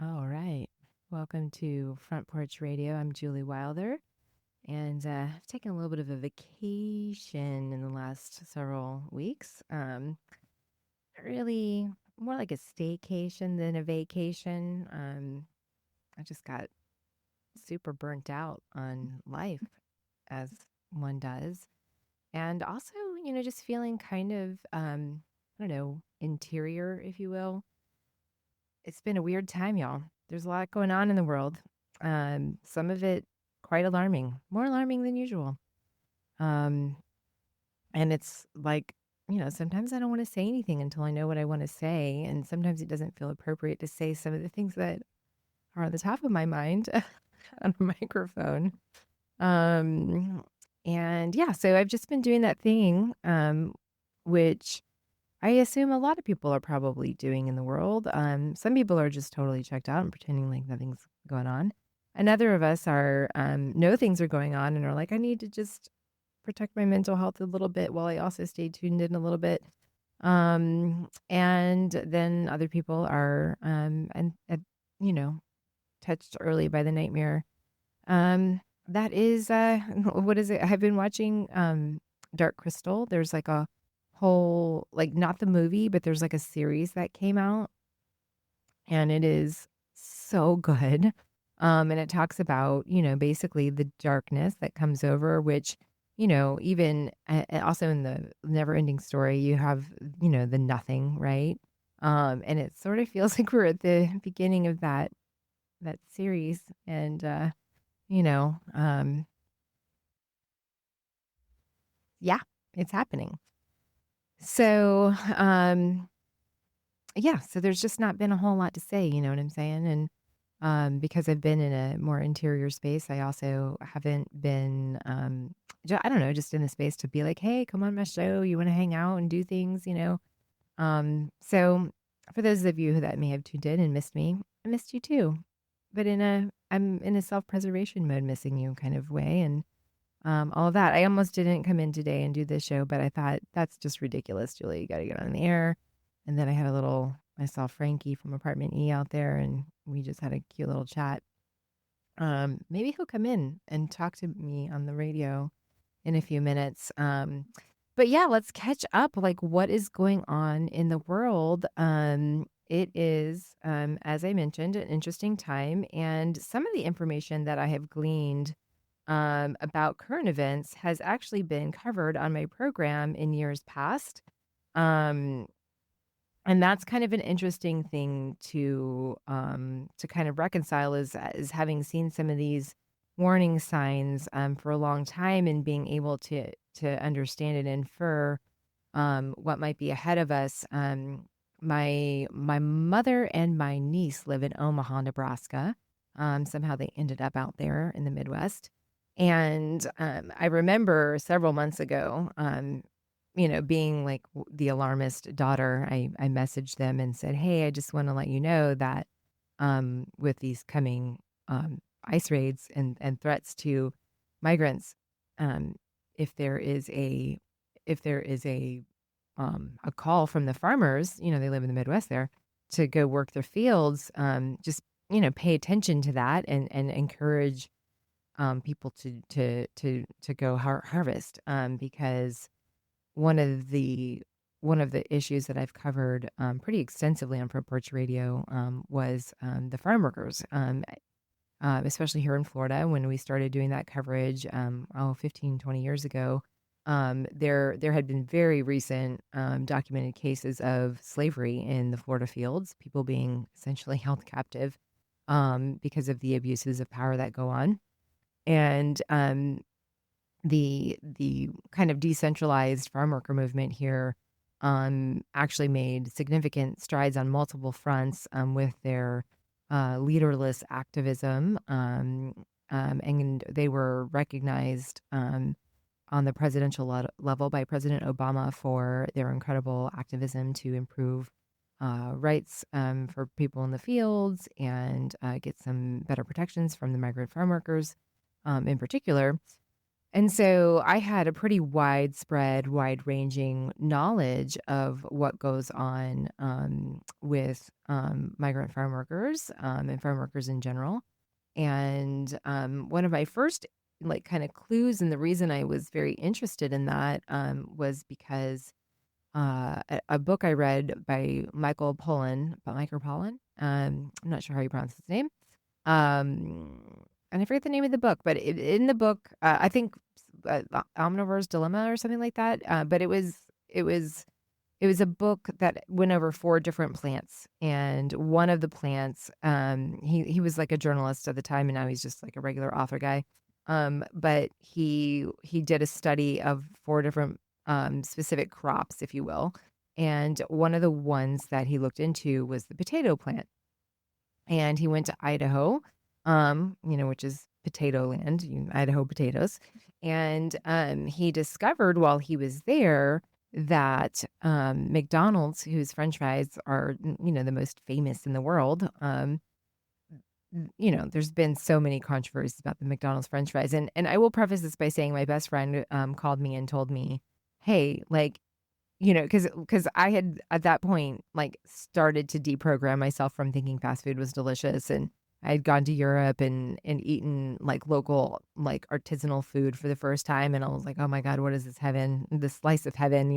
All right. Welcome to Front Porch Radio. I'm Julie Wilder, and I've taken a little bit of a vacation in the last several weeks. Really more like a staycation than a vacation. I just got super burnt out on life, as one does, and also, just feeling kind of, I don't know, interior, if you will. It's been a weird time, y'all. There's a lot going on in the world. Some of it quite alarming, more alarming than usual. Um, and it's like, sometimes I don't want to say anything until I know what I want to say. And sometimes it doesn't feel appropriate to say some of the things that are on the top of my mind on a microphone. Um, and yeah, so I've just been doing that thing, which I assume a lot of people are probably doing in the world. Some people are just totally checked out and pretending like nothing's going on. Another of us are know things are going on and are like, I need to just protect my mental health a little bit while I also stay tuned in a little bit. And then other people are you know touched early by the nightmare. That is what is it? I've been watching Dark Crystal. There's like a whole, like, not the movie, but there's like a series that came out, and it is so good. And it talks about, basically the darkness that comes over, which, even also in the never ending story, you have, the nothing, right? And it sort of feels like we're at the beginning of that series. And you know, um, yeah, it's happening. So, yeah, so there's just not been a whole lot to say, you know what I'm saying? And because I've been in a more interior space, I also haven't been, I don't know, just in the space to be like, hey, come on my show. You want to hang out and do things? So for those of you that may have tuned in and missed me, I missed you too. But I'm in a self-preservation mode, missing you kind of way. And all of that. I almost didn't come in today and do this show, but I thought that's just ridiculous, Julie. You got to get on the air. And then I saw Frankie from Apartment E out there, and we just had a cute little chat. Maybe he'll come in and talk to me on the radio in a few minutes. But yeah, let's catch up. Like, what is going on in the world? It is, as I mentioned, an interesting time, and some of the information that I have gleaned about current events has actually been covered on my program in years past. Um, and that's kind of an interesting thing to kind of reconcile is having seen some of these warning signs for a long time and being able to understand and infer what might be ahead of us. My mother and my niece live in Omaha, Nebraska. Somehow they ended up out there in the Midwest. And I remember several months ago, being like the alarmist daughter, I messaged them and said, hey, I just want to let you know that with these coming ice raids and threats to migrants, um, if there is a if there is a call from the farmers, they live in the Midwest there, to go work their fields, just pay attention to that and encourage people to go harvest, because one of the one of the issues that I've covered pretty extensively on Front Porch Radio was the farm workers, especially here in Florida when we started doing that coverage 15, 20 years ago. There had been very recent documented cases of slavery in the Florida fields, people being essentially held captive because of the abuses of power that go on. And the kind of decentralized farm worker movement here actually made significant strides on multiple fronts with their leaderless activism, and they were recognized on the presidential level by President Obama for their incredible activism to improve rights for people in the fields and get some better protections from the migrant farm workers in particular. And so I had a pretty widespread, wide-ranging knowledge of what goes on with migrant farm workers and farm workers in general. And one of my first like kind of clues, and the reason I was very interested in that was because a book I read by Michael Pollan. I'm not sure how you pronounce his name. And I forget the name of the book, but in the book, I think Omnivore's Dilemma or something like that. But it was a book that went over four different plants, and one of the plants, he was like a journalist at the time, and now he's just like a regular author guy. But he did a study of four different specific crops, if you will, and one of the ones that he looked into was the potato plant. And he went to Idaho, which is potato land, Idaho potatoes. And he discovered while he was there that McDonald's, whose French fries are, the most famous in the world. There's been so many controversies about the McDonald's French fries, and I will preface this by saying my best friend called me and told me, "Hey, like, because I had at that point like started to deprogram myself from thinking fast food was delicious, and I had gone to Europe and eaten like local like artisanal food for the first time, and I was like, oh my God, what is this heaven? This slice of heaven,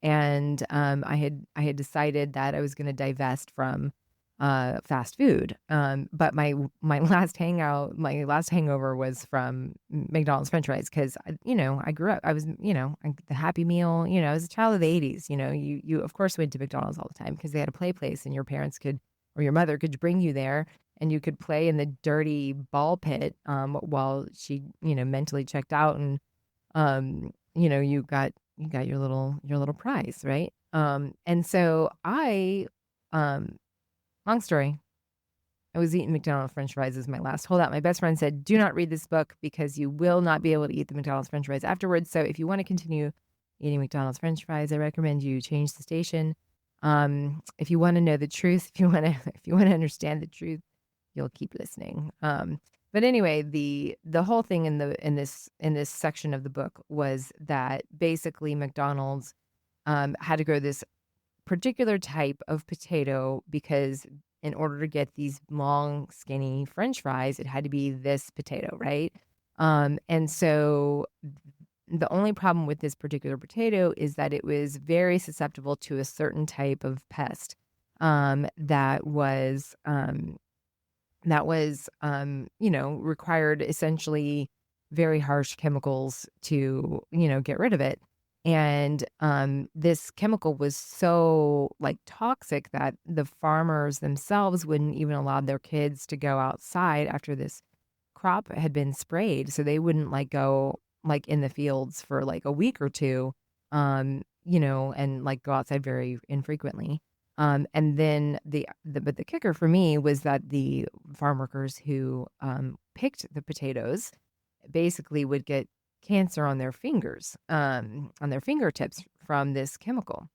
And I had decided that I was going to divest from fast food. But my last hangover was from McDonald's French fries because I grew up. I was the Happy Meal. I was a child of the '80s. You of course went to McDonald's all the time because they had a play place and your parents could or your mother could bring you there and you could play in the dirty ball pit while she mentally checked out and you got your little prize, right? And so I long story. I was eating McDonald's French fries as my last holdout. My best friend said, "Do not read this book because you will not be able to eat the McDonald's French fries afterwards. So if you want to continue eating McDonald's French fries, I recommend you change the station. If you want to know the truth, if you want to understand the truth, you'll keep listening." But anyway, the whole thing in this section of the book was that basically McDonald's had to grow this particular type of potato because in order to get these long, skinny French fries, it had to be this potato, right? And so the only problem with this particular potato is that it was very susceptible to a certain type of pest that was required essentially very harsh chemicals to, get rid of it. And this chemical was so like toxic that the farmers themselves wouldn't even allow their kids to go outside after this crop had been sprayed. So they wouldn't like go like in the fields for like a week or two, and like go outside very infrequently. And then but the kicker for me was that the farm workers who picked the potatoes basically would get cancer on their fingers, on their fingertips from this chemical,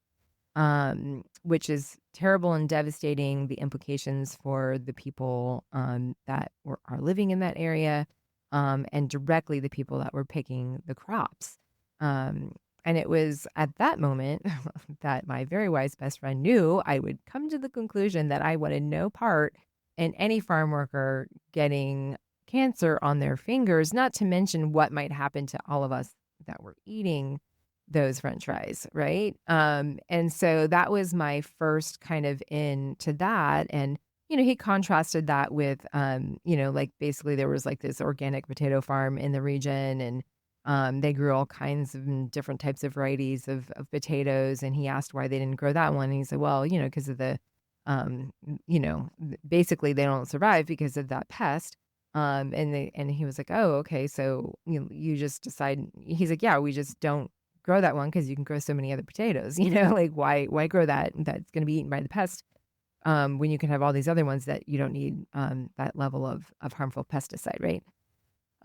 which is terrible and devastating. The implications for the people that are living in that area, and directly the people that were picking the crops. And it was at that moment that my very wise best friend knew I would come to the conclusion that I wanted no part in any farm worker getting cancer on their fingers, not to mention what might happen to all of us that were eating those French fries, right? And so that was my first kind of into that. And, he contrasted that with, like basically there was like this organic potato farm in the region and they grew all kinds of different types of varieties of potatoes. And he asked why they didn't grow that one. And he said, well, because of the, basically they don't survive because of that pest. And he was like, oh, okay. So you just decide. He's like, yeah, we just don't grow that one because you can grow so many other potatoes. Like why grow that's going to be eaten by the pest when you can have all these other ones that you don't need that level of harmful pesticide, right?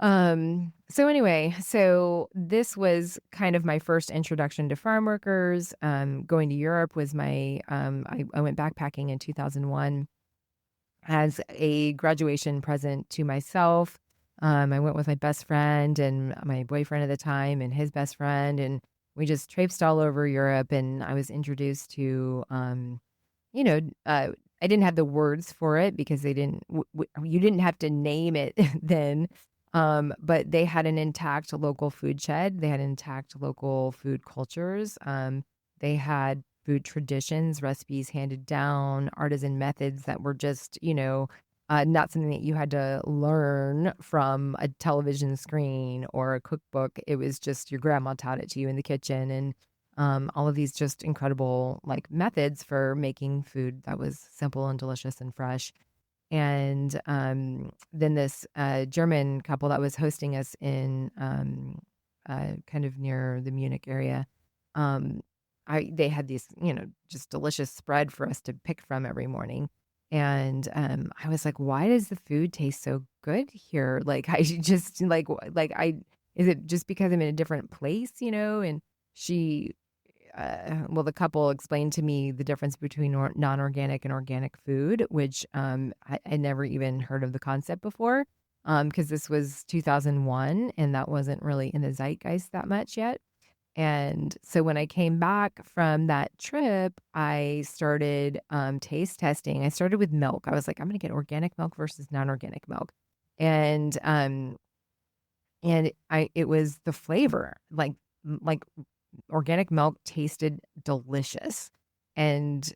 So anyway, so this was kind of my first introduction to farm workers. Going to Europe was I went backpacking in 2001 as a graduation present to myself, I went with my best friend and my boyfriend at the time and his best friend, and we just traipsed all over Europe. And I was introduced to, you know, I didn't have the words for it because they didn't. You didn't have to name it then, but they had an intact local food shed. They had intact local food cultures. They had food traditions, recipes handed down, artisan methods that were just, not something that you had to learn from a television screen or a cookbook. It was just your grandma taught it to you in the kitchen, and all of these just incredible like methods for making food that was simple and delicious and fresh. And then this German couple that was hosting us in kind of near the Munich area, um, they had these, just delicious spread for us to pick from every morning. And I was like, why does the food taste so good here? Like, I should just is it just because I'm in a different place, And she the couple explained to me the difference between non-organic and organic food, which I never even heard of the concept before, because this was 2001 and that wasn't really in the zeitgeist that much yet. And so when I came back from that trip, I started taste testing. I started with milk. I was like, I'm going to get organic milk versus non-organic milk, and it was the flavor, like organic milk tasted delicious, and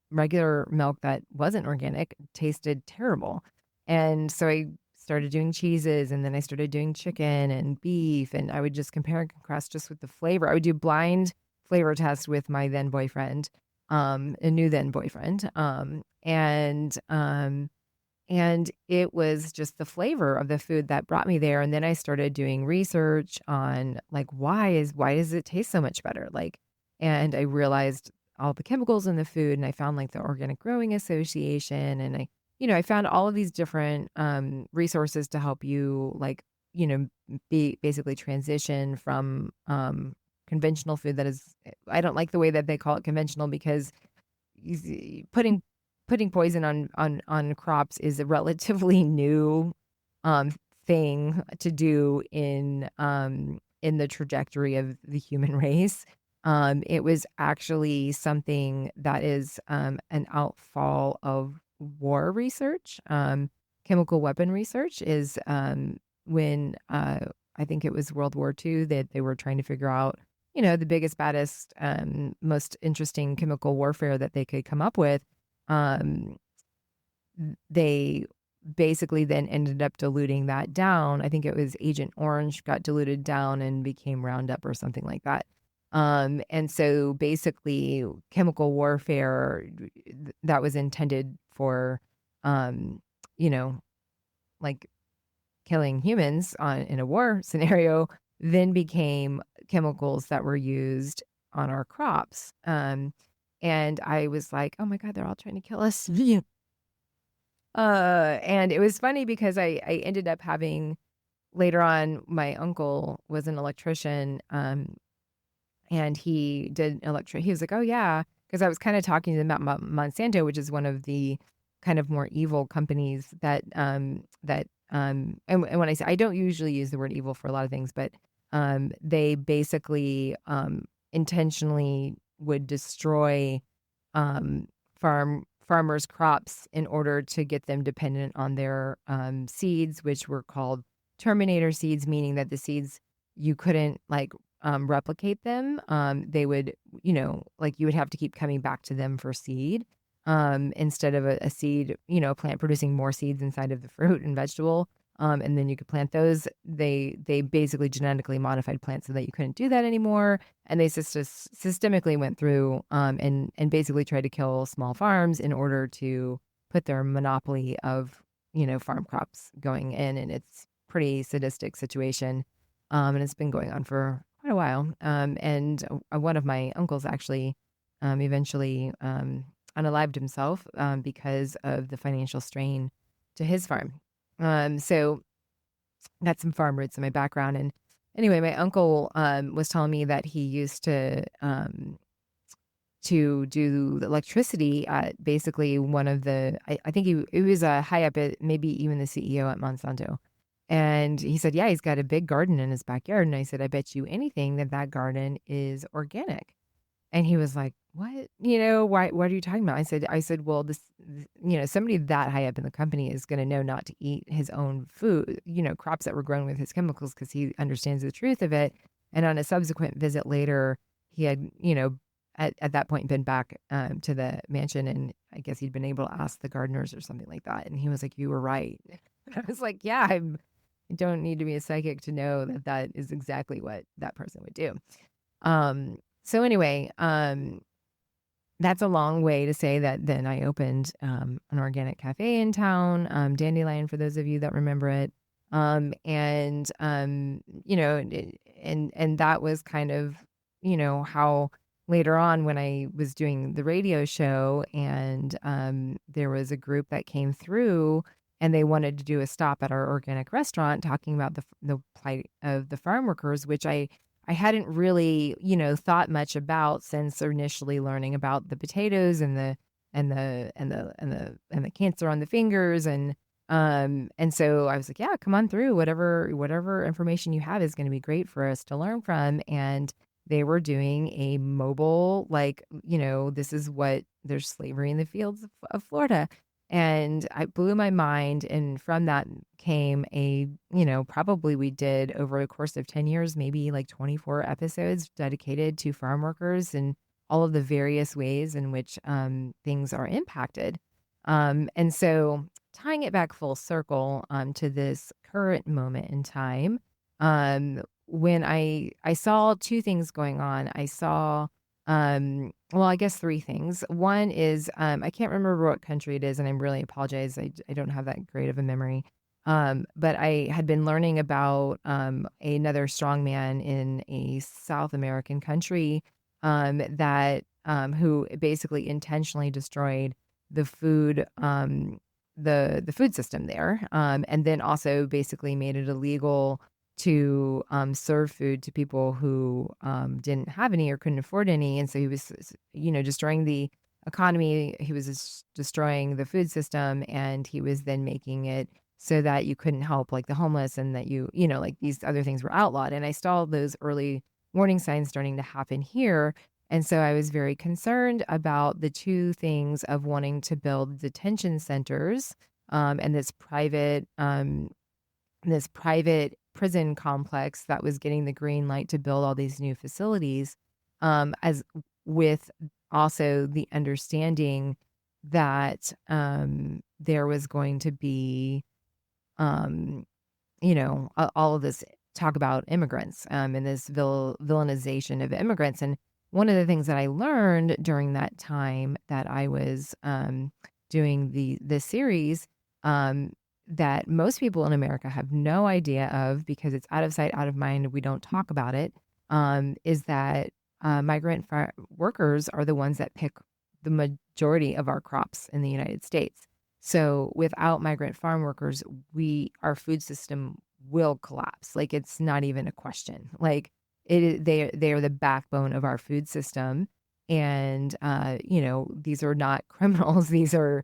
regular milk that wasn't organic tasted terrible. And so I started doing cheeses, and then I started doing chicken and beef, and I would just compare and contrast just with the flavor. I would do blind flavor tests with my then boyfriend, a new then boyfriend, and it was just the flavor of the food that brought me there. And then I started doing research on like, why does it taste so much better? Like, and I realized all the chemicals in the food, and I found like the Organic Growing Association. And I found all of these different resources to help you like, be basically transition from conventional food that is, I don't like the way that they call it conventional, because putting poison on crops is a relatively new um thing to do in the trajectory of the human race. It was actually something that is an outfall of war research. Chemical weapon research is when I think it was World War II that they were trying to figure out, the biggest, baddest, most interesting chemical warfare that they could come up with. um, they basically then ended up diluting that down. I think it was Agent Orange got diluted down and became Roundup or something like that. And so basically chemical warfare that was intended for, um, you know, like killing humans in a war scenario, then became chemicals that were used on our crops. And I was like, oh my God, they're all trying to kill us. And it was funny because I ended up having later on, my uncle was an electrician, and he did he was like, oh yeah, because I was kind of talking to him about Monsanto, which is one of the kind of more evil companies and when I say, I don't usually use the word evil for a lot of things, but they basically intentionally would destroy farmers' crops in order to get them dependent on their seeds, which were called terminator seeds, meaning that the seeds you couldn't like replicate them. They would, like you would have to keep coming back to them for seed, instead of a seed, plant producing more seeds inside of the fruit and vegetable. And then you could plant those. They basically genetically modified plants so that you couldn't do that anymore. And they systemically went through and basically tried to kill small farms in order to put their monopoly of, farm crops going in. And it's pretty sadistic situation. And it's been going on for quite a while. And one of my uncles actually eventually unalived himself because of the financial strain to his farm. So got some farm roots in my background. And anyway, my uncle was telling me that he used to do the electricity at basically one of the, I think it was a high up at maybe even the CEO at Monsanto. And he said, yeah, he's got a big garden in his backyard. And I said, I bet you anything that that garden is organic. And he was like, what? Why, what are you talking about? I said, well, somebody that high up in the company is going to know not to eat his own food, crops that were grown with his chemicals because he understands the truth of it. And on a subsequent visit later, he had, at that point been back to the mansion, and I guess he'd been able to ask the gardeners or something like that. And he was like, you were right. I was like, yeah, I don't need to be a psychic to know that that is exactly what that person would do. So anyway, that's a long way to say that then I opened an organic cafe in town, Dandelion, for those of you that remember it. And and that was kind of, how later on when I was doing the radio show, and there was a group that came through and they wanted to do a stop at our organic restaurant talking about the plight of the farm workers, which I hadn't really, thought much about since initially learning about the potatoes and the cancer on the fingers, and so I was like, yeah, come on through. Whatever information you have is going to be great for us to learn from. And they were doing a mobile, like, this is what there's slavery in the fields of Florida. And I blew my mind. And from that came probably we did over a course of 10 years, maybe like 24 episodes dedicated to farm workers and all of the various ways in which things are impacted. And so tying it back full circle to this current moment in time, when I saw two things going on. I saw well, I guess three things. One is, I can't remember what country it is, and I really apologize. I don't have that great of a memory. But I had been learning about another strongman in a South American country that who basically intentionally destroyed the food the food system there, and then also basically made it illegal to serve food to people who didn't have any or couldn't afford any. And so he was, destroying the economy. He was destroying the food system, and he was then making it so that you couldn't help like the homeless, and that like these other things were outlawed. And I saw those early warning signs starting to happen here. And so I was very concerned about the two things of wanting to build detention centers and this private prison complex that was getting the green light to build all these new facilities, as with also the understanding that there was going to be, all of this talk about immigrants and this villainization of immigrants. And one of the things that I learned during that time that I was doing this series, that most people in America have no idea of, because it's out of sight, out of mind, we don't talk about it, is that migrant workers are the ones that pick the majority of our crops in the United States. So without migrant farm workers, our food system will collapse. Like, it's not even a question. Like, they are the backbone of our food system. And these are not criminals. These are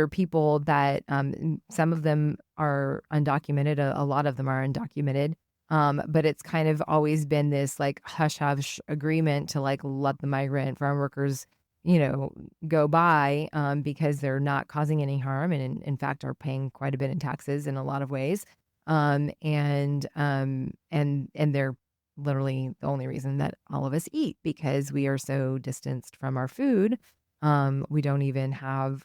people that some of them are undocumented. A lot of them are undocumented. But it's kind of always been this like hush hush agreement to like let the migrant farm workers, go by because they're not causing any harm, and in fact are paying quite a bit in taxes in a lot of ways. And they're literally the only reason that all of us eat, because we are so distanced from our food. We don't even have,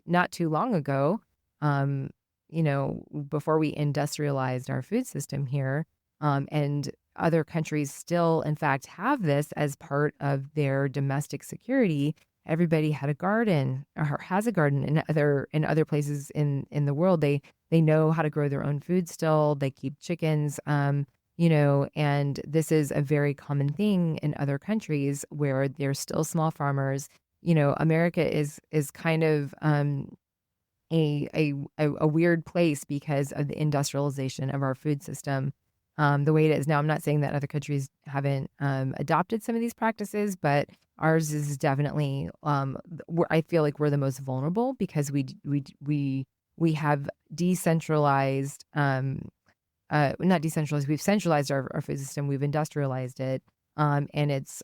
not too long ago, before we industrialized our food system here, and other countries still, in fact, have this as part of their domestic security. Everybody had a garden or has a garden in other places in the world. They know how to grow their own food still. They keep chickens. And this is a very common thing in other countries where there's still small farmers. America is kind of a weird place because of the industrialization of our food system, the way it is now. I'm not saying that other countries haven't adopted some of these practices, but ours is definitely. I feel like we're the most vulnerable because we we have decentralized, not decentralized, we've centralized our food system, we've industrialized it, and it's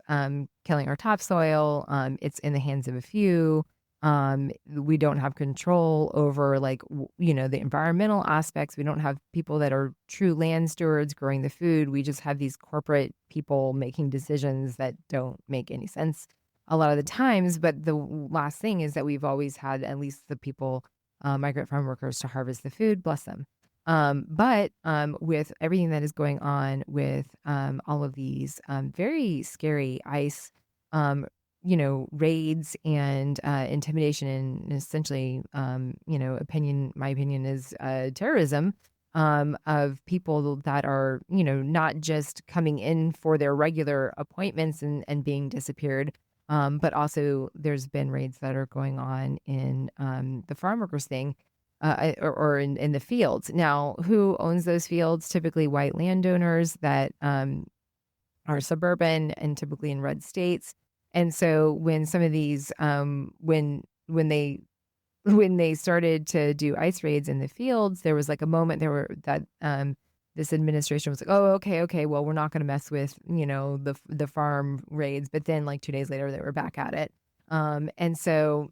killing our topsoil. It's in the hands of a few. We don't have control over the environmental aspects. We don't have people that are true land stewards growing the food. We just have these corporate people making decisions that don't make any sense a lot of the times. But the last thing is that we've always had at least the people, migrant farm workers, to harvest the food, bless them. But with everything that is going on with all of these very scary ICE, raids and intimidation and essentially, my opinion is terrorism of people that are, not just coming in for their regular appointments and being disappeared. But also there's been raids that are going on in the farm workers thing, or in the fields. Now, who owns those fields? Typically white landowners that are suburban and typically in red states. And so when some of these, when they started to do ICE raids in the fields, there was like a moment this administration was like, oh, okay, well, we're not going to mess with, the farm raids. But then like 2 days later, they were back at it. And so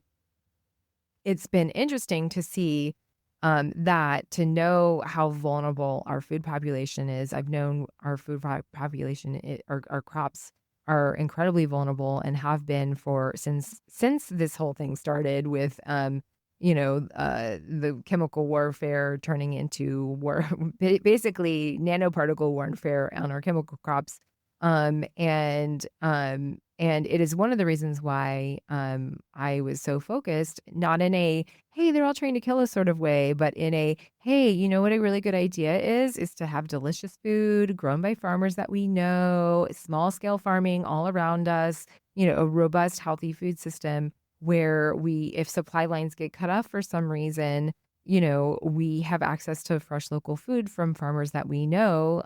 it's been interesting to see that, to know how vulnerable our food population is. I've known our food population, our crops are incredibly vulnerable and have been since this whole thing started with, the chemical warfare turning into basically nanoparticle warfare on our chemical crops. And it is one of the reasons why I was so focused, not in a, hey, they're all trying to kill us sort of way, but in a, hey, you know what a really good idea is to have delicious food grown by farmers that we know, small scale farming all around us, a robust, healthy food system where if supply lines get cut off for some reason, we have access to fresh local food from farmers that we know.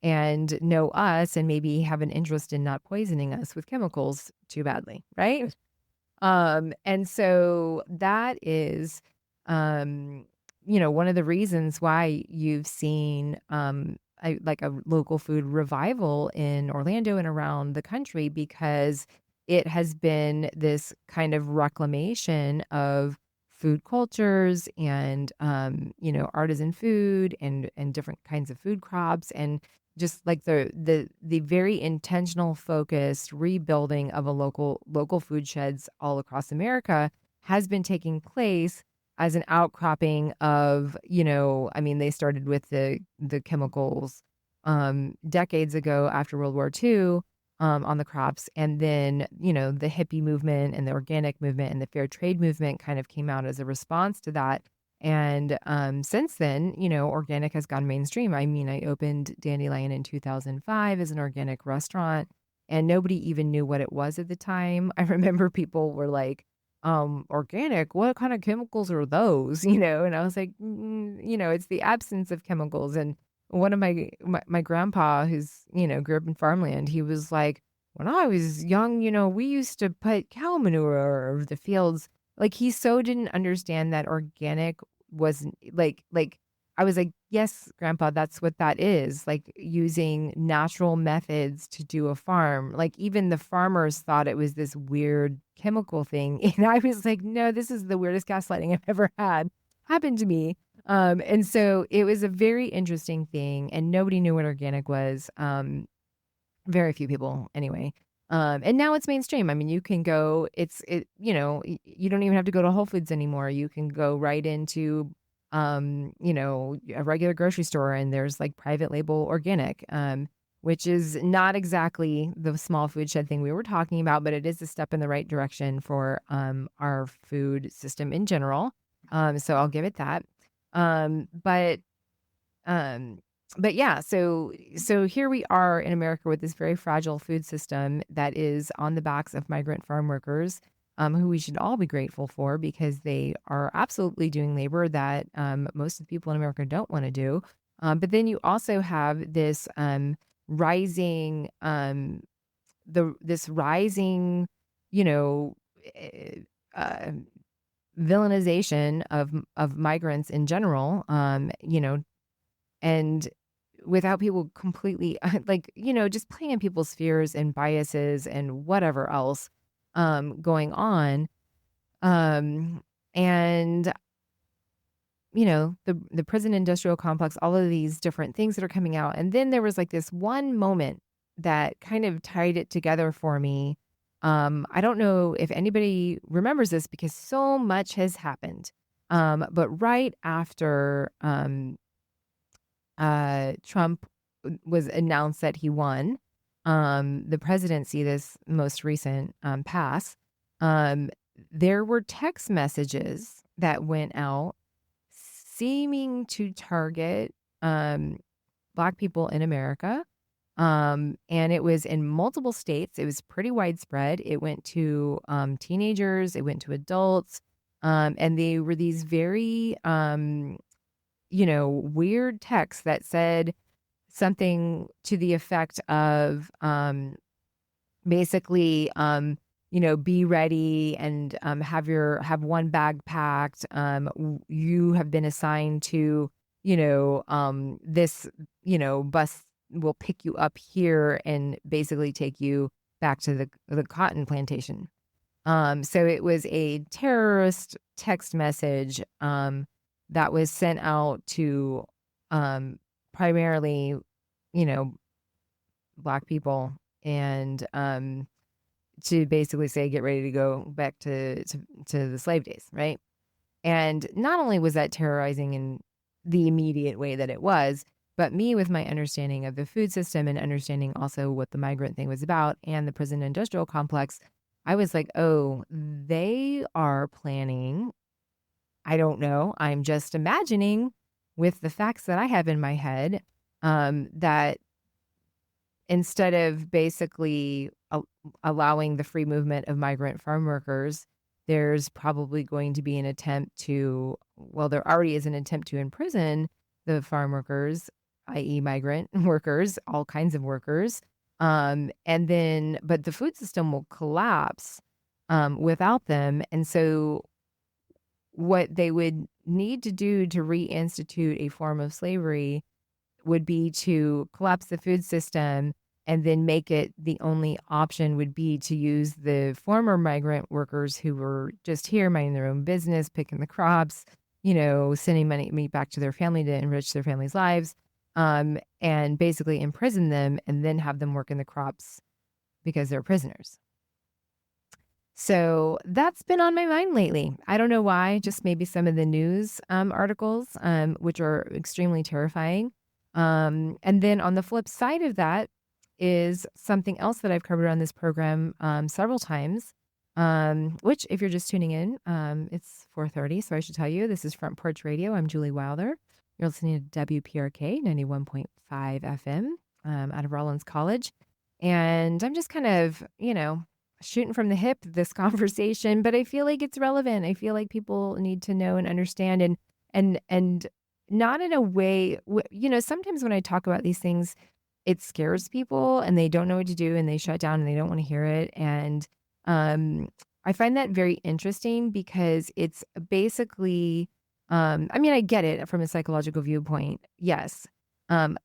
And know us and maybe have an interest in not poisoning us with chemicals too badly, right? And so that is, one of the reasons why you've seen a local food revival in Orlando and around the country, because it has been this kind of reclamation of food cultures and, artisan food and different kinds of food crops, and just like the very intentional, focused rebuilding of a local food sheds all across America has been taking place as an outcropping of, they started with the chemicals decades ago after World War II on the crops, and then the hippie movement and the organic movement and the fair trade movement kind of came out as a response to that. And since then, organic has gone mainstream. I mean, I opened Dandelion in 2005 as an organic restaurant, and nobody even knew what it was at the time. I remember people were like, organic, what kind of chemicals are those? And I was like, it's the absence of chemicals. And one of my grandpa, who's, grew up in farmland, he was like, when I was young, we used to put cow manure over the fields. Like, he so didn't understand that organic wasn't like I was like, yes, grandpa, that's what that is. Like, using natural methods to do a farm. Like, even the farmers thought it was this weird chemical thing. And I was like, no, this is the weirdest gaslighting I've ever had happen to me. And so it was a very interesting thing, and nobody knew what organic was. Very few people anyway. And now it's mainstream. I mean, you can go, you don't even have to go to Whole Foods anymore. You can go right into, a regular grocery store, and there's like private label organic, which is not exactly the small food shed thing we were talking about, but it is a step in the right direction for our food system in general. So I'll give it that. But yeah, so here we are in America with this very fragile food system that is on the backs of migrant farm workers, who we should all be grateful for, because they are absolutely doing labor that most of the people in America don't want to do. But then you also have this rising, this rising, you know, eh, uh, villainization of migrants in general, and without people completely like, just playing in people's fears and biases and whatever else going on. Um, and the prison industrial complex, all of these different things that are coming out. And then there was like this one moment that kind of tied it together for me. I don't know if anybody remembers this because so much has happened. But right after Trump was announced that he won the presidency, this most recent pass, um, there were text messages that went out seeming to target Black people in America. And it was in multiple states. It was pretty widespread. It went to teenagers, it went to adults. And they were these very, weird texts that said something to the effect of basically, be ready and have one bag packed. You have been assigned to, this, bus will pick you up here and basically take you back to the cotton plantation. So it was a terrorist text message that was sent out to primarily, you know, Black people, and to basically say, get ready to go back to the slave days, right? And not only was that terrorizing in the immediate way that it was, but me with my understanding of the food system and understanding also what the migrant thing was about and the prison industrial complex, I was like, oh, they are planning. I don't know. I'm just imagining with the facts that I have in my head, that instead of basically allowing the free movement of migrant farm workers, there's probably going to be an attempt to, well, there already is an attempt to imprison the farm workers, i.e. migrant workers, all kinds of workers. And then, but the food system will collapse without them. And so what they would need to do to reinstitute a form of slavery would be to collapse the food system, and then make it the only option would be to use the former migrant workers who were just here minding their own business, picking the crops, sending money back to their family to enrich their family's lives, and basically imprison them and then have them work in the crops because they're prisoners. So that's been on my mind lately. I don't know why, just maybe some of the news articles, which are extremely terrifying. And then on the flip side of that is something else that I've covered on this program several times, which if you're just tuning in, it's 4:30, so I should tell you, this is Front Porch Radio. I'm Julie Wilder. You're listening to WPRK 91.5 FM out of Rollins College. And I'm just kind of, shooting from the hip this conversation, but I feel like it's relevant. I feel like people need to know and understand, and not in a way, sometimes when I talk about these things, it scares people and they don't know what to do and they shut down and they don't want to hear it. And I find that very interesting because it's basically, I get it from a psychological viewpoint, yes.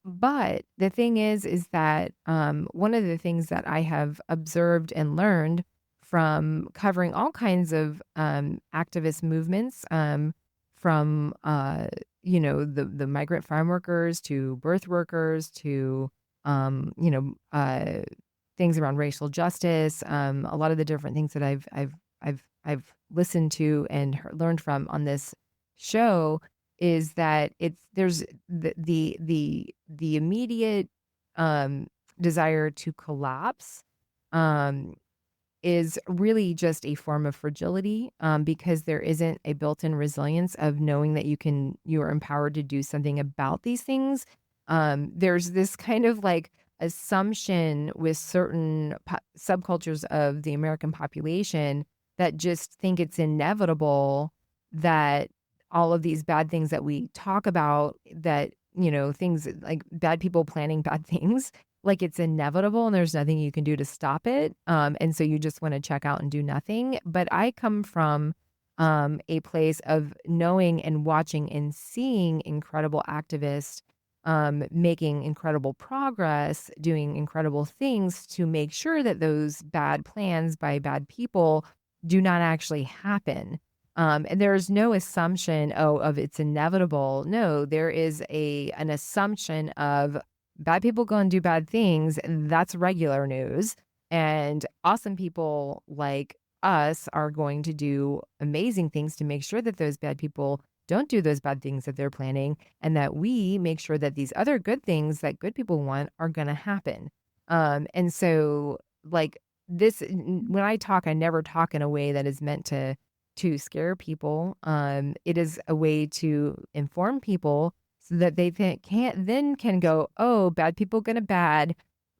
But the thing is that one of the things that I have observed and learned from covering all kinds of activist movements, from the migrant farm workers to birth workers to things around racial justice, a lot of the different things that I've listened to and learned from on this show, is that there's the immediate desire to collapse is really just a form of fragility, because there isn't a built-in resilience of knowing that you're empowered to do something about these things. There's this kind of like assumption with certain subcultures of the American population that just think it's inevitable that all of these bad things that we talk about, that, things like bad people planning bad things, like it's inevitable and there's nothing you can do to stop it. And so you just want to check out and do nothing. But I come from a place of knowing and watching and seeing incredible activists making incredible progress, doing incredible things to make sure that those bad plans by bad people do not actually happen. And there's no assumption, of it's inevitable. No, there is an assumption of bad people go and do bad things, and that's regular news. And awesome people like us are going to do amazing things to make sure that those bad people don't do those bad things that they're planning, and that we make sure that these other good things that good people want are going to happen. And so, like this, when I talk, I never talk in a way that is meant to scare people. It is a way to inform people so that they can go, oh, bad people gonna bad,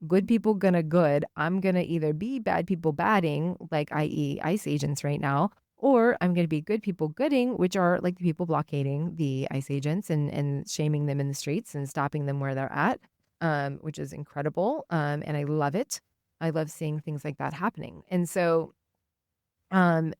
good people gonna good. I'm gonna either be bad people badding, like i.e. ICE agents right now, or I'm going to be good people gooding, which are like the people blockading the ICE agents and shaming them in the streets and stopping them where they're at, which is incredible. And I love it. I love seeing things like that happening. And so now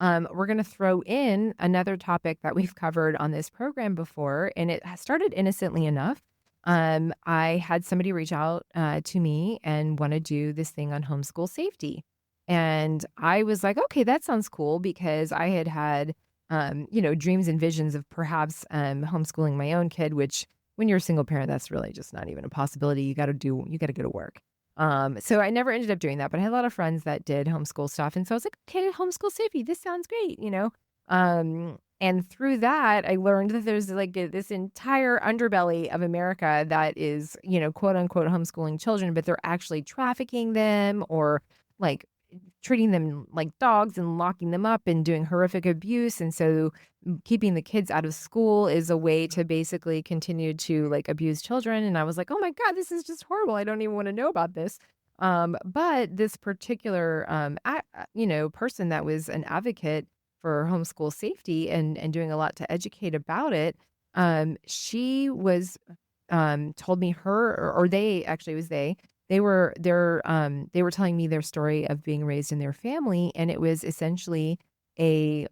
we're going to throw in another topic that we've covered on this program before, and it has started innocently enough. I had somebody reach out to me and want to do this thing on homeschool safety. And I was like, okay, that sounds cool, because I had dreams and visions of perhaps homeschooling my own kid, which when you're a single parent, that's really just not even a possibility. You got to go to work. So I never ended up doing that, but I had a lot of friends that did homeschool stuff. And so I was like, okay, homeschool safety, this sounds great. And through that, I learned that there's like this entire underbelly of America that is, quote unquote homeschooling children, but they're actually trafficking them, or like treating them like dogs and locking them up and doing horrific abuse. And so keeping the kids out of school is a way to basically continue to like abuse children. And I was like, oh my God, this is just horrible. I don't even want to know about this. But this particular, person that was an advocate for homeschool safety and doing a lot to educate about it, she was told me or they actually, it was they were telling me their story of being raised in their family, and it was essentially a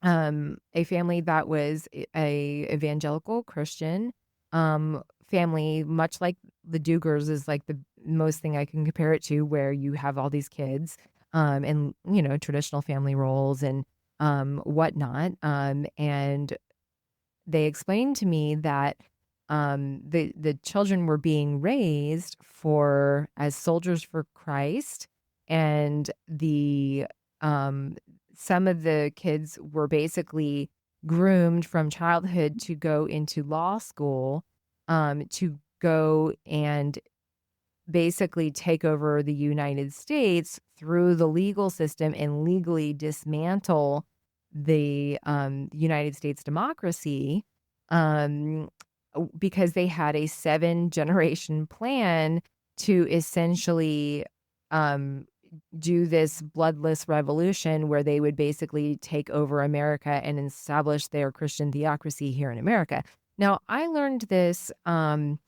family that was a evangelical Christian family, much like the Dugars is like the most thing I can compare it to, where you have all these kids and traditional family roles and whatnot, and they explained to me that the children were being raised as soldiers for Christ, and the some of the kids were basically groomed from childhood to go into law school, to go and basically take over the United States through the legal system and legally dismantle the United States democracy, because they had a 7-generation plan to essentially do this bloodless revolution where they would basically take over America and establish their Christian theocracy here in America. Now, I learned this a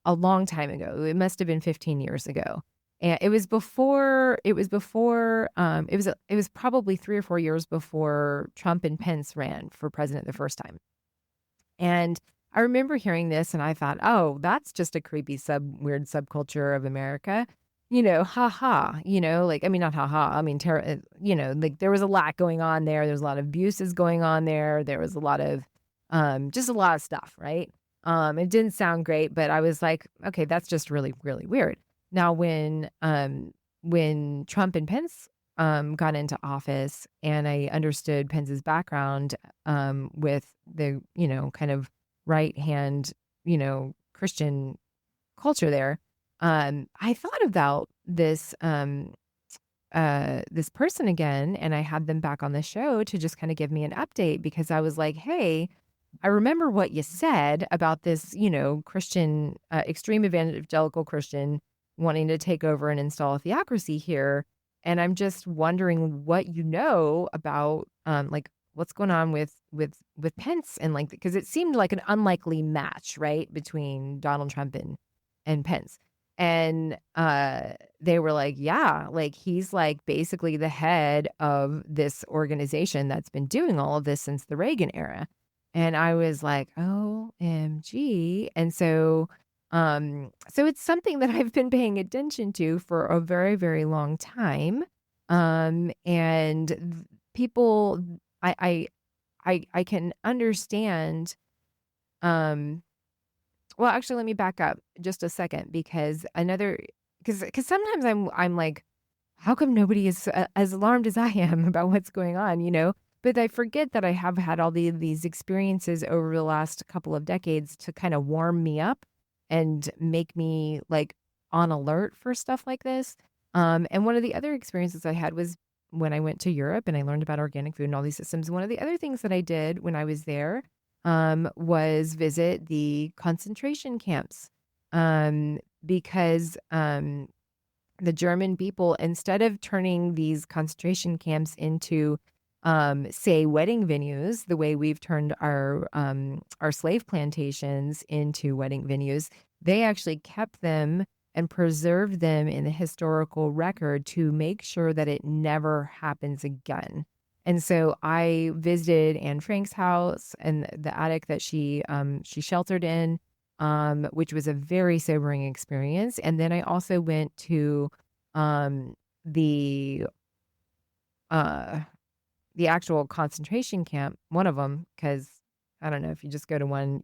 long time ago. It must have been 15 years ago. And it was probably 3 or 4 years before Trump and Pence ran for president the first time. And I remember hearing this and I thought, oh, that's just a creepy weird subculture of America. Ha, like, I mean, not ha ha. I mean, like there was a lot going on there. There's a lot of abuses going on there. There was a lot of, just a lot of stuff, right? It didn't sound great, but I was like, okay, that's just really, really weird. Now, when Trump and Pence got into office, and I understood Pence's background with the, kind of right hand, Christian culture there, I thought about this this person again, and I had them back on the show to just kind of give me an update, because I was like, hey, I remember what you said about this, Christian, extreme evangelical Christian wanting to take over and install a theocracy here. And I'm just wondering what you know about, like, what's going on with Pence, and like, because it seemed like an unlikely match, right, between Donald Trump and Pence. And they were like, yeah, like he's like basically the head of this organization that's been doing all of this since the Reagan era. And I was like, OMG. And so it's something that I've been paying attention to for a very, very long time. And people, I, I, I can understand, um, well, actually, let me back up just a second because because sometimes I'm like, how come nobody is as alarmed as I am about what's going on, you know? But I forget that I have had all these experiences over the last couple of decades to kind of warm me up and make me like on alert for stuff like this. And one of the other experiences I had was when I went to Europe and I learned about organic food and all these systems. One of the other things that I did when I was there was visit the concentration camps, because the German people, instead of turning these concentration camps into, say, wedding venues, the way we've turned our slave plantations into wedding venues, they actually kept them and preserved them in the historical record to make sure that it never happens again. And so I visited Anne Frank's house and the attic that she sheltered in, which was a very sobering experience. And then I also went to um, the uh, the actual concentration camp, one of them, because I don't know if you just go to one,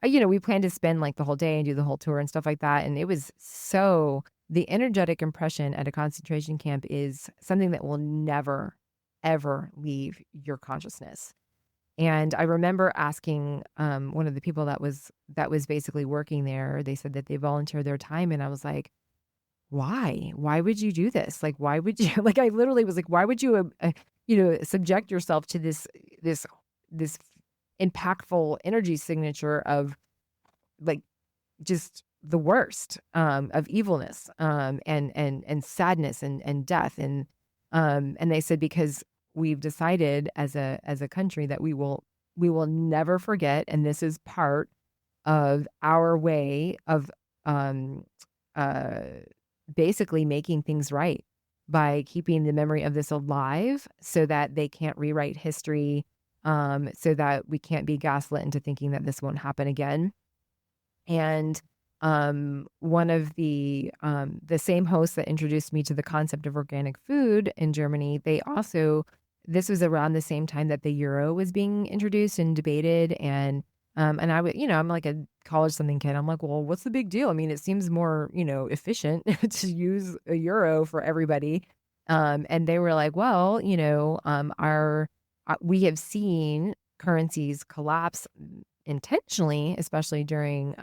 we planned to spend like the whole day and do the whole tour and stuff like that. And it was the energetic impression at a concentration camp is something that will never, ever leave your consciousness. And I remember asking one of the people that was basically working there. They said that they volunteered their time, and I was like, "Why? Why would you do this? Like, why would you?" Like, I literally was like, "Why would you, subject yourself to this impactful energy signature of like just the worst of evilness and sadness and death and they said because we've decided as a country that we will never forget, and this is part of our way of um uh basically making things right by keeping the memory of this alive so that they can't rewrite history, so that we can't be gaslit into thinking that this won't happen again. And one of the same hosts that introduced me to the concept of organic food in Germany, they also this was around the same time that the euro was being introduced and debated, and I would, I'm like a college something kid. I'm like, well, what's the big deal? I mean, it seems more, efficient to use a euro for everybody. And they were like, well, our we have seen currencies collapse intentionally, especially during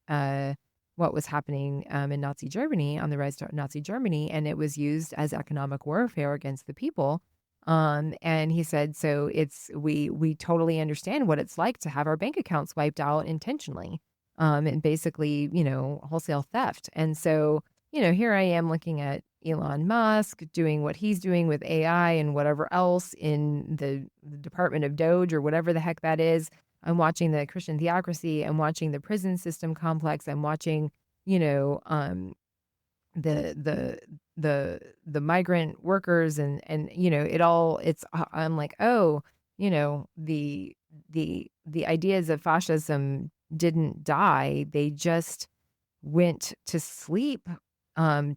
what was happening in Nazi Germany, on the rise to Nazi Germany, and it was used as economic warfare against the people. And he said, so we totally understand what it's like to have our bank accounts wiped out intentionally, and basically, wholesale theft. And so, here I am looking at Elon Musk doing what he's doing with AI and whatever else in the Department of Doge or whatever the heck that is. I'm watching the Christian Theocracy. I'm watching the prison system complex. I'm watching, the the the migrant workers and it all I'm like, oh, the ideas of fascism didn't die. They just went to sleep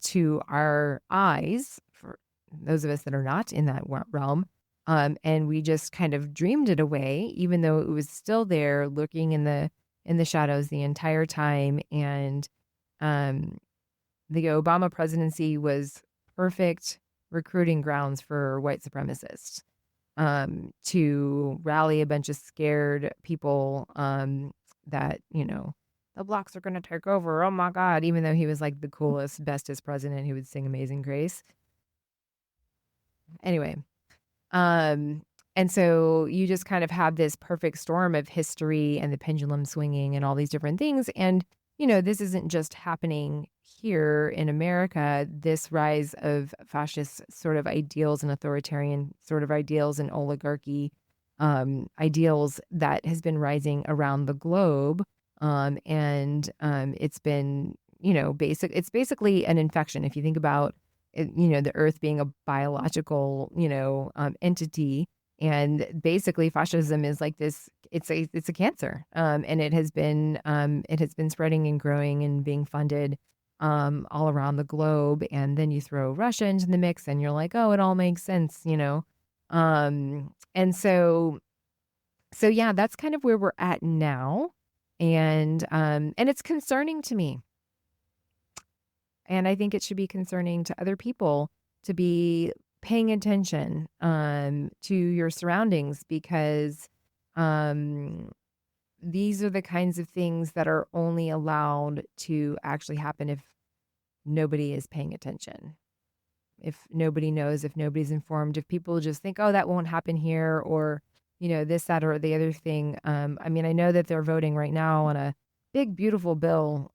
to our eyes, for those of us that are not in that realm. And we just kind of dreamed it away, even though it was still there lurking in the shadows the entire time. And um, the Obama presidency was perfect recruiting grounds for white supremacists, to rally a bunch of scared people, that, the blacks are going to take over. Oh my God. Even though he was like the coolest, bestest president who would sing Amazing Grace. Anyway, um, and so you just kind of have this perfect storm of history and the pendulum swinging and all these different things. And, this isn't just happening here in America. This rise of fascist sort of ideals and authoritarian sort of ideals and oligarchy ideals that has been rising around the globe. And it's been, it's basically an infection. If you think about it, the earth being a biological, entity, and basically fascism is like this, it's a cancer. And it has been spreading and growing and being funded all around the globe. And then you throw Russia into the mix and you're like, oh, it all makes sense. And so yeah, that's kind of where we're at now. And it's concerning to me. And I think it should be concerning to other people to be paying attention to your surroundings, because these are the kinds of things that are only allowed to actually happen if nobody is paying attention. If nobody knows, if nobody's informed, if people just think, oh, that won't happen here, or, this, that, or the other thing. I mean, I know that they're voting right now on a big, beautiful bill.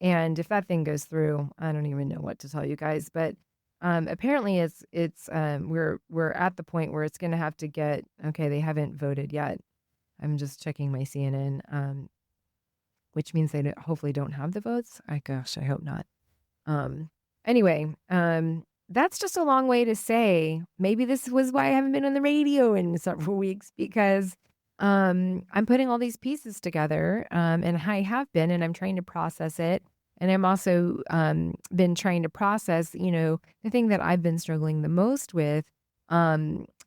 And if that thing goes through, I don't even know what to tell you guys. But apparently, we're at the point where it's going to have to get. Okay, they haven't voted yet. I'm just checking my CNN, which means they hopefully don't have the votes. Gosh, I hope not. Anyway, that's just a long way to say maybe this was why I haven't been on the radio in several weeks, because I'm putting all these pieces together, and I have been, and I'm trying to process it. And I'm also been trying to process, the thing that I've been struggling the most with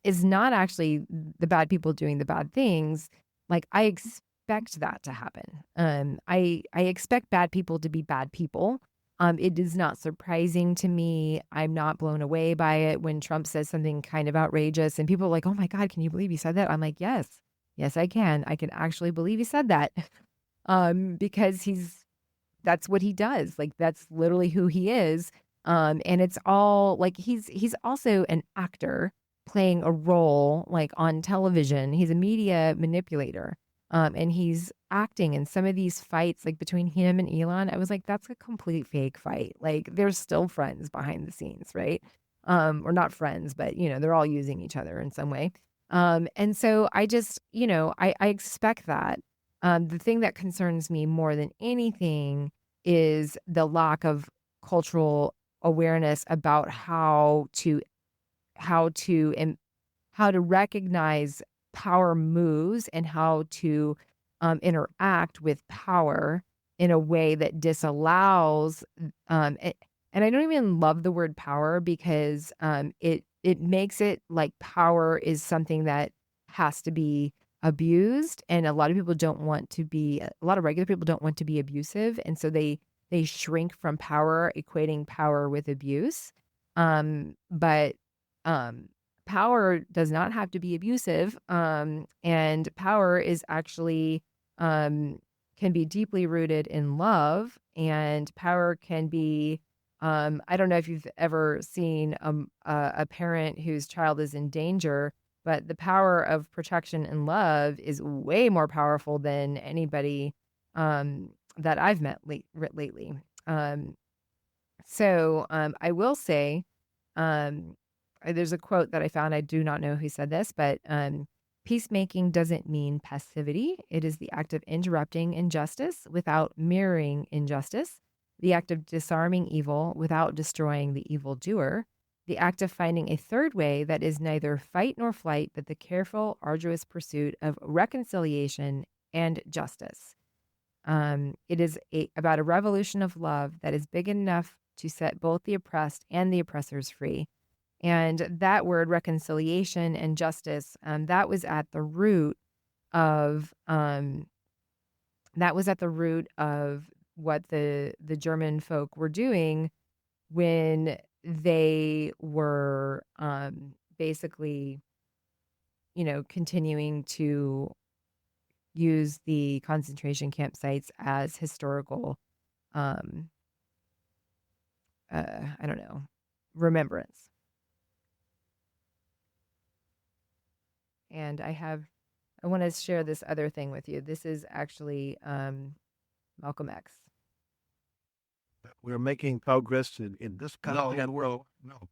is not actually the bad people doing the bad things. Like, I expect that to happen. I expect bad people to be bad people. It is not surprising to me. I'm not blown away by it when Trump says something kind of outrageous and people are like, oh my God, can you believe he said that? I'm like, yes, I can. I can actually believe he said that. Because that's what he does. Like, that's literally who he is. And it's all like, he's also an actor playing a role like on television. He's a media manipulator. And he's acting in some of these fights, like between him and Elon. I was like, that's a complete fake fight. Like, they're still friends behind the scenes, right? Or not friends, but they're all using each other in some way. And so I just, I expect that. The thing that concerns me more than anything is the lack of cultural awareness about how to recognize power moves and how to interact with power in a way that disallows and I don't even love the word power, because it makes it like power is something that has to be abused, and a lot of regular people don't want to be abusive, and so they shrink from power, equating power with abuse. But power does not have to be abusive, and power is actually can be deeply rooted in love, and power can be I don't know if you've ever seen a parent whose child is in danger, but the power of protection and love is way more powerful than anybody that I've met lately. So I will say, there's a quote that I found. I do not know who said this, but peacemaking doesn't mean passivity. It is the act of interrupting injustice without mirroring injustice, the act of disarming evil without destroying the evildoer, the act of finding a third way that is neither fight nor flight, but the careful, arduous pursuit of reconciliation and justice. It is about a revolution of love that is big enough to set both the oppressed and the oppressors free. And that word, reconciliation and justice, that was at the root of what the German folk were doing when they were basically, continuing to use the concentration campsites as historical, I don't know, remembrance. And I want to share this other thing with you. This is actually Malcolm X. We're making progress in this country and world. No.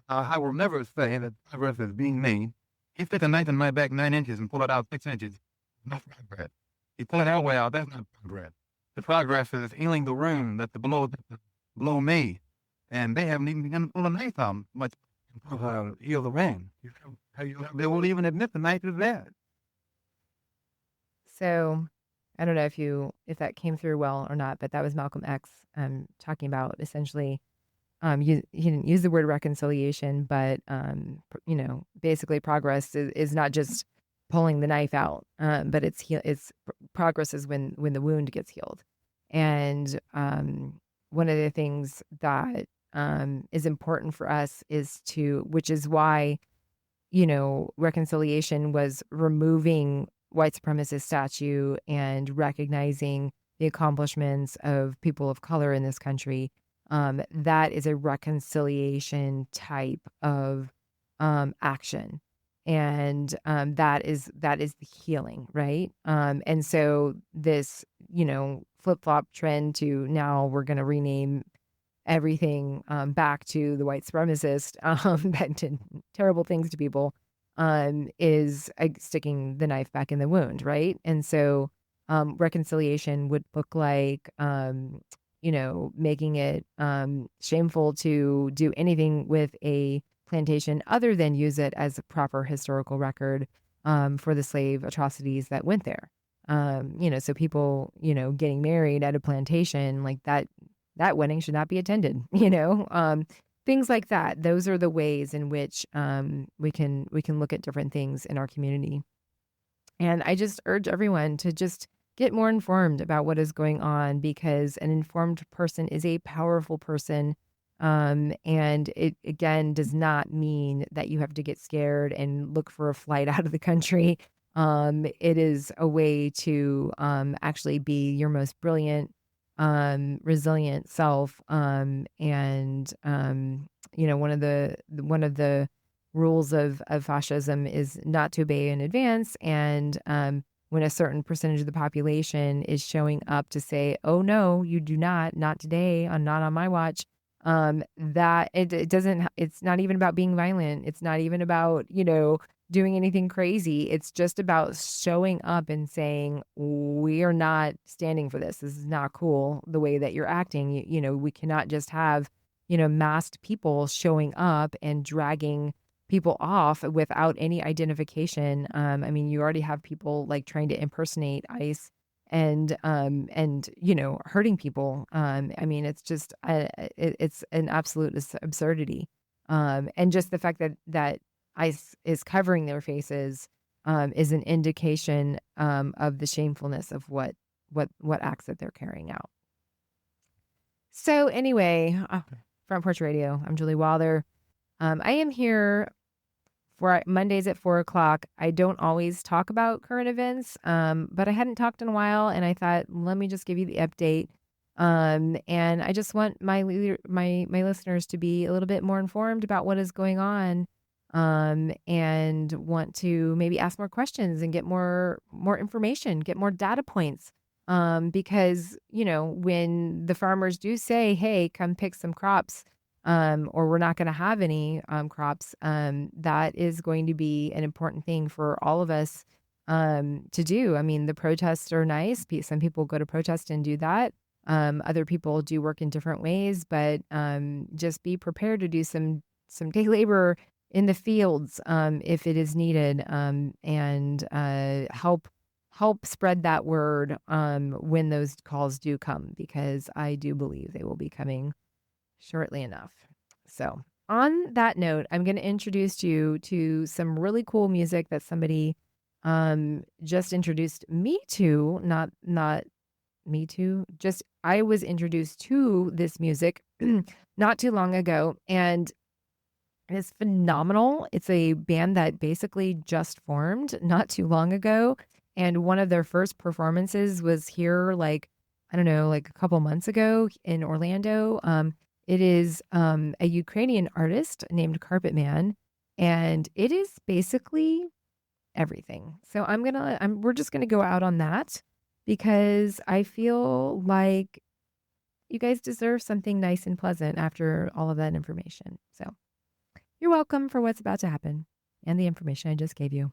I will never say that progress is being made. He stick a knife in my back 9 inches and pull it out 6 inches. Not progress. He pull it out way out. That's not progress. the progress is healing the wound that the blow made. And they haven't even begun to pull a knife out much to heal the wound. They won't even admit the knife is there. So I don't know if that came through well or not, but that was Malcolm X talking about essentially. He didn't use the word reconciliation, but basically progress is not just pulling the knife out, but it's progress is when the wound gets healed. And one of the things that is important for us which is why reconciliation was removing white supremacist statue and recognizing the accomplishments of people of color in this country. That is a reconciliation type of action. And that is the healing, right? And so this, flip-flop trend to now we're going to rename everything back to the white supremacist that did terrible things to people is sticking the knife back in the wound, right? And so reconciliation would look like making it shameful to do anything with a plantation other than use it as a proper historical record for the slave atrocities that went there. So people, getting married at a plantation like that wedding should not be attended, things like that. Those are the ways in which we can look at different things in our community. And I just urge everyone to just get more informed about what is going on, because an informed person is a powerful person. And it, again, does not mean that you have to get scared and look for a flight out of the country. It is a way to actually be your most brilliant, resilient self. And one of the rules of fascism is not to obey in advance. And when a certain percentage of the population is showing up to say, "Oh no, you do not today, not on my watch," that it doesn't. It's not even about being violent. It's not even about doing anything crazy. It's just about showing up and saying, "We are not standing for this. This is not cool. The way that you're acting. We cannot just have masked people showing up and dragging people off without any identification." You already have people like trying to impersonate ICE and hurting people. It's just it's an absolute absurdity. And just the fact that ICE is covering their faces is an indication of the shamefulness of what acts that they're carrying out. So anyway, Front Porch Radio. I'm Julie Wilder. I am here for Mondays at 4:00. I don't always talk about current events, but I hadn't talked in a while, and I thought, let me just give you the update. And I just want my listeners to be a little bit more informed about what is going on, and want to maybe ask more questions and get more information, get more data points. Because when the farmers do say, "Hey, come pick some crops," or we're not going to have any crops, that is going to be an important thing for all of us to do. The protests are nice. Some people go to protest and do that. Other people do work in different ways, but just be prepared to do some day labor in the fields if it is needed, and help spread that word when those calls do come, because I do believe they will be coming shortly enough. So on that note, I'm going to introduce you to some really cool music that somebody just introduced me to, not me to, just I was introduced to this music not too long ago, and it's phenomenal. It's a band that basically just formed not too long ago, and one of their first performances was here like a couple months ago in Orlando. It is a Ukrainian artist named Carpet Man, and it is basically everything. So we're just gonna go out on that, because I feel like you guys deserve something nice and pleasant after all of that information. So you're welcome for what's about to happen and the information I just gave you.